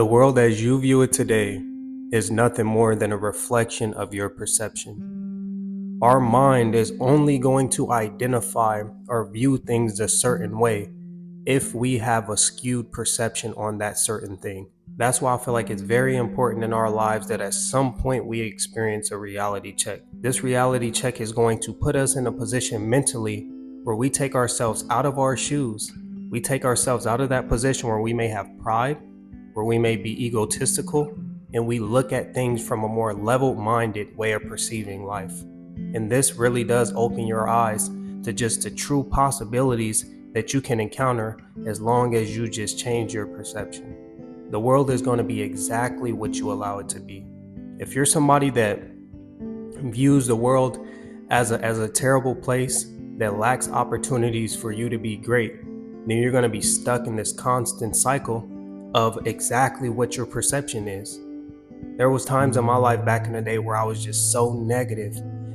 The world as you view it today is nothing more than a reflection of your perception. Our mind is only going to identify or view things a certain way if we have a skewed perception on that certain thing. That's why I feel like it's very important in our lives that at some point we experience a reality check. This reality check is going to put us in a position mentally where we take ourselves out of our shoes. We take ourselves out of that position where we may have pride, where we may be egotistical, and we look at things from a more level-minded way of perceiving life. And this really does open your eyes to just the true possibilities that you can encounter as long as you just change your perception. The world is going to be exactly what you allow it to be. If you're somebody that views the world as a terrible place that lacks opportunities for you to be great, then you're going to be stuck in this constant cycle of exactly what your perception is. There was times in my life back in the day where I was just so negative,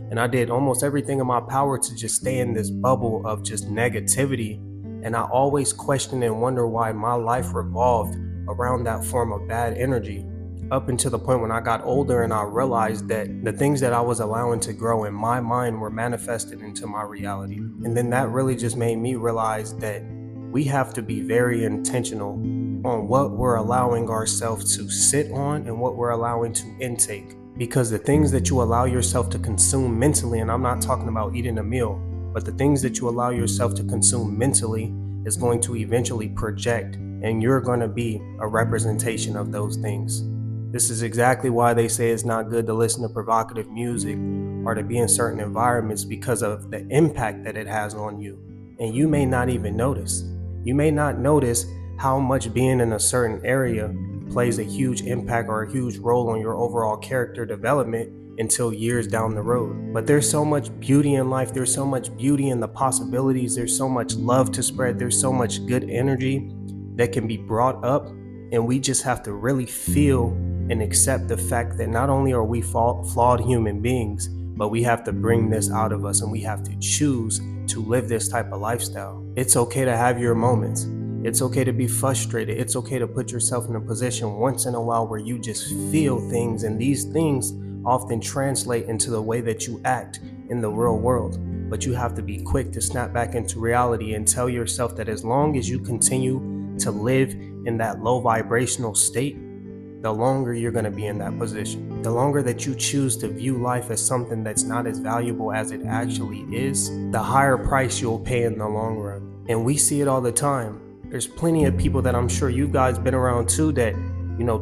and I did almost everything in my power to just stay in this bubble of just negativity. And I always question and wonder why my life revolved around that form of bad energy, up until the point when I got older and I realized that the things that I was allowing to grow in my mind were manifested into my reality. And then that really just made me realize that we have to be very intentional on what we're allowing ourselves to sit on and what we're allowing to intake. Because the things that you allow yourself to consume mentally, and I'm not talking about eating a meal, but the things that you allow yourself to consume mentally is going to eventually project, and you're going to be a representation of those things. This is exactly why they say it's not good to listen to provocative music or to be in certain environments, because of the impact that it has on you. And you may not even notice. You may not notice how much being in a certain area plays a huge impact or a huge role on your overall character development until years down the road. But there's so much beauty in life. There's so much beauty in the possibilities. There's so much love to spread. There's so much good energy that can be brought up. And we just have to really feel and accept the fact that not only are we flawed human beings, but we have to bring this out of us, and we have to choose to live this type of lifestyle. It's okay to have your moments. It's okay to be frustrated. It's okay to put yourself in a position once in a while where you just feel things, and these things often translate into the way that you act in the real world. But you have to be quick to snap back into reality and tell yourself that as long as you continue to live in that low vibrational state, the longer you're going to be in that position. The longer that you choose to view life as something that's not as valuable as it actually is, the higher price you'll pay in the long run. And we see it all the time. There's plenty of people that I'm sure you guys been around too that,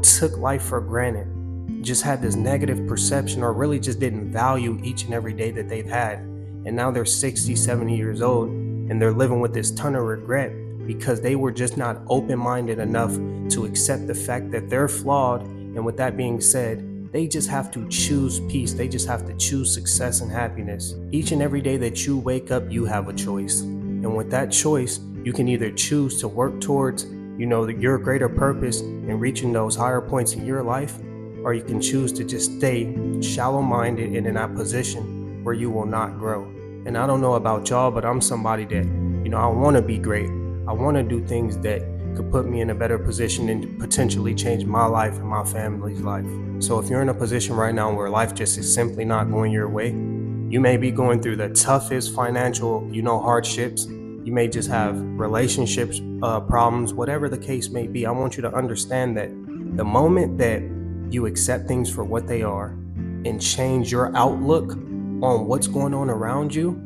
took life for granted, just had this negative perception, or really just didn't value each and every day that they've had. And now they're 60, 70 years old, and they're living with this ton of regret because they were just not open-minded enough to accept the fact that they're flawed. And with that being said, they just have to choose peace. They just have to choose success and happiness. Each and every day that you wake up, you have a choice. And with that choice, you can either choose to work towards, your greater purpose and reaching those higher points in your life, or you can choose to just stay shallow-minded and in that position where you will not grow. And I don't know about y'all, but I'm somebody that, I want to be great. I want to do things that could put me in a better position and potentially change my life and my family's life. So if you're in a position right now where life just is simply not going your way, you may be going through the toughest financial, hardships. You may just have relationships problems, whatever the case may be. I want you to understand that the moment that you accept things for what they are and change your outlook on what's going on around you,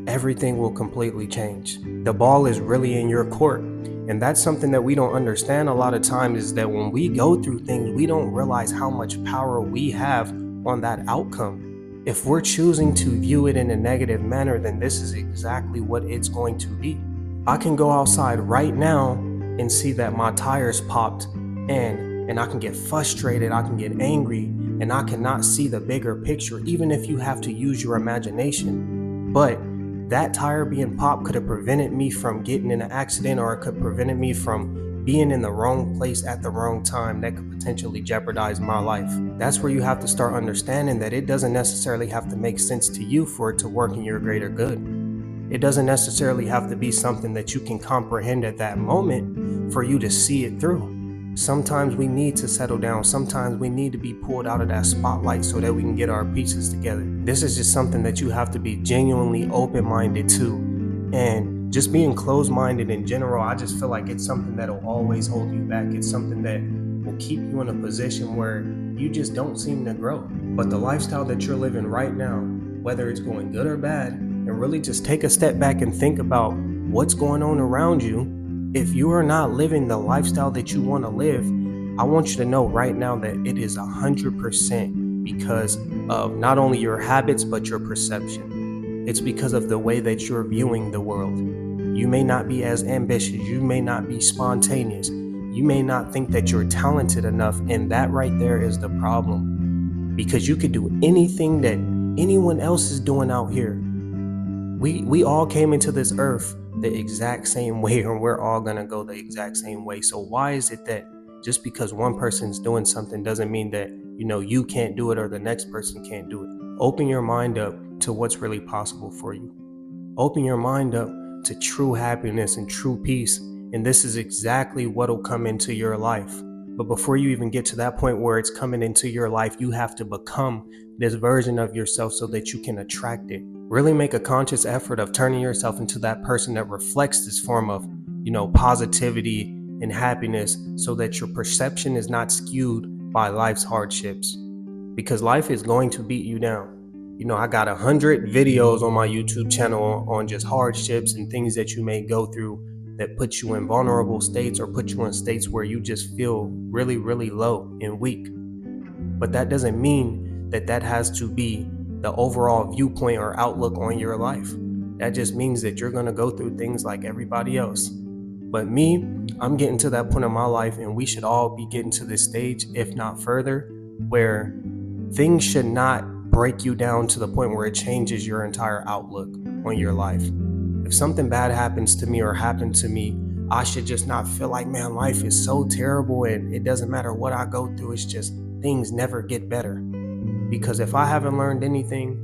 everything will completely change. The ball is really in your court. And that's something that we don't understand a lot of times, is that when we go through things, we don't realize how much power we have on that outcome. If we're choosing to view it in a negative manner, then this is exactly what it's going to be. I can go outside right now and see that my tires popped, and I can get frustrated, I can get angry, and I cannot see the bigger picture, even if you have to use your imagination. But that tire being popped could have prevented me from getting in an accident, or it could have prevented me from being in the wrong place at the wrong time that could potentially jeopardize my life. That's where you have to start understanding that it doesn't necessarily have to make sense to you for it to work in your greater good. It doesn't necessarily have to be something that you can comprehend at that moment for you to see it through. Sometimes we need to settle down. Sometimes we need to be pulled out of that spotlight so that we can get our pieces together. This is just something that you have to be genuinely open-minded to. And just being closed-minded in general, I just feel like it's something that'll always hold you back. It's something that will keep you in a position where you just don't seem to grow. But the lifestyle that you're living right now, whether it's going good or bad, and really just take a step back and think about what's going on around you. If you are not living the lifestyle that you want to live, I want you to know right now that it is 100% because of not only your habits, but your perception. It's because of the way that you're viewing the world. You may not be as ambitious. You may not be spontaneous. You may not think that you're talented enough. And that right there is the problem. Because you could do anything that anyone else is doing out here. We all came into this earth the exact same way, and we're all gonna go the exact same way. So why is it that just because one person's doing something doesn't mean that you can't do it or the next person can't do it? Open your mind up to what's really possible for you. Open your mind up to true happiness and true peace, and this is exactly what'll come into your life. But before you even get to that point where it's coming into your life, you have to become this version of yourself so that you can attract it. Really make a conscious effort of turning yourself into that person that reflects this form of, positivity and happiness, so that your perception is not skewed by life's hardships. Because life is going to beat you down. I got 100 videos on my YouTube channel on just hardships and things that you may go through that put you in vulnerable states or put you in states where you just feel really, really low and weak. But that doesn't mean that has to be the overall viewpoint or outlook on your life. That just means that you're going to go through things like everybody else. But me, I'm getting to that point in my life, and we should all be getting to this stage, if not further, where things should not break you down to the point where it changes your entire outlook on your life. If something bad happens to me or happened to me, I should just not feel like, man, life is so terrible and it doesn't matter what I go through. It's just things never get better. Because if I haven't learned anything,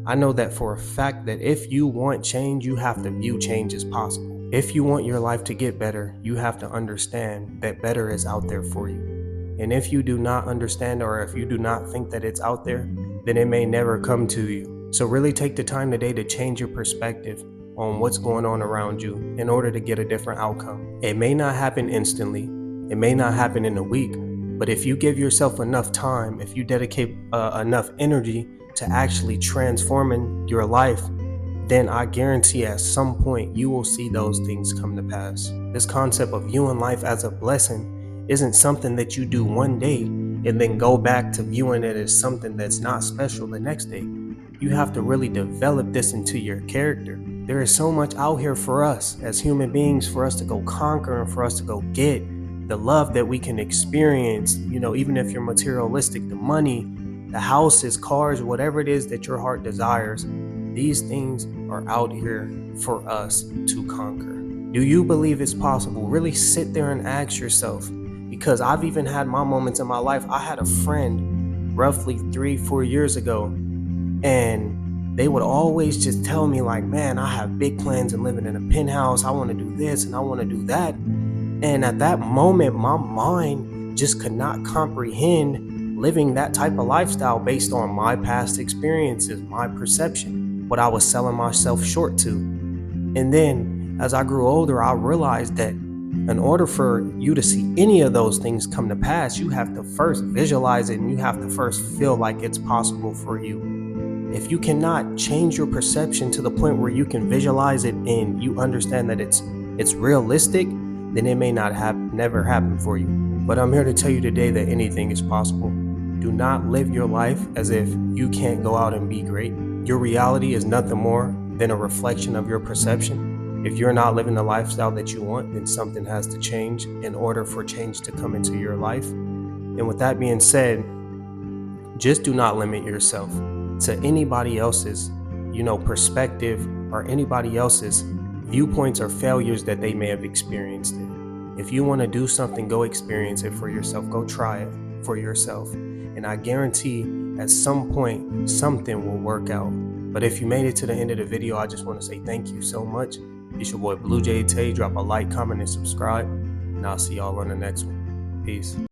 I know that for a fact that if you want change, you have to view change as possible. If you want your life to get better, you have to understand that better is out there for you. And if you do not understand, or if you do not think that it's out there, then it may never come to you. So really take the time today to change your perspective on what's going on around you in order to get a different outcome. It may not happen instantly. It may not happen in a week. But if you give yourself enough time, if you dedicate enough energy to actually transforming your life, then I guarantee at some point you will see those things come to pass. This concept of viewing life as a blessing isn't something that you do one day and then go back to viewing it as something that's not special the next day. You have to really develop this into your character. There is so much out here for us as human beings, for us to go conquer and for us to go get. The love that we can experience, even if you're materialistic, the money, the houses, cars, whatever it is that your heart desires, these things are out here for us to conquer. Do you believe it's possible? Really sit there and ask yourself, because I've even had my moments in my life. I had a friend roughly 3-4 years ago, and they would always just tell me like, man, I have big plans and living in a penthouse. I want to do this and I want to do that. And at that moment, my mind just could not comprehend living that type of lifestyle based on my past experiences, my perception, what I was selling myself short to. And then as I grew older, I realized that in order for you to see any of those things come to pass, you have to first visualize it and you have to first feel like it's possible for you. If you cannot change your perception to the point where you can visualize it and you understand that it's realistic, then it may never happen for you. But I'm here to tell you today that anything is possible. Do not live your life as if you can't go out and be great. Your reality is nothing more than a reflection of your perception. If you're not living the lifestyle that you want, then something has to change in order for change to come into your life. And with that being said, just do not limit yourself to anybody else's, perspective or anybody else's viewpoints or failures that they may have experienced it. If you want to do something, go experience it for yourself. Go try it for yourself. And I guarantee at some point, something will work out. But if you made it to the end of the video, I just want to say thank you so much. It's your boy Blue Jay Tay. Drop a like, comment, and subscribe. And I'll see y'all on the next one. Peace.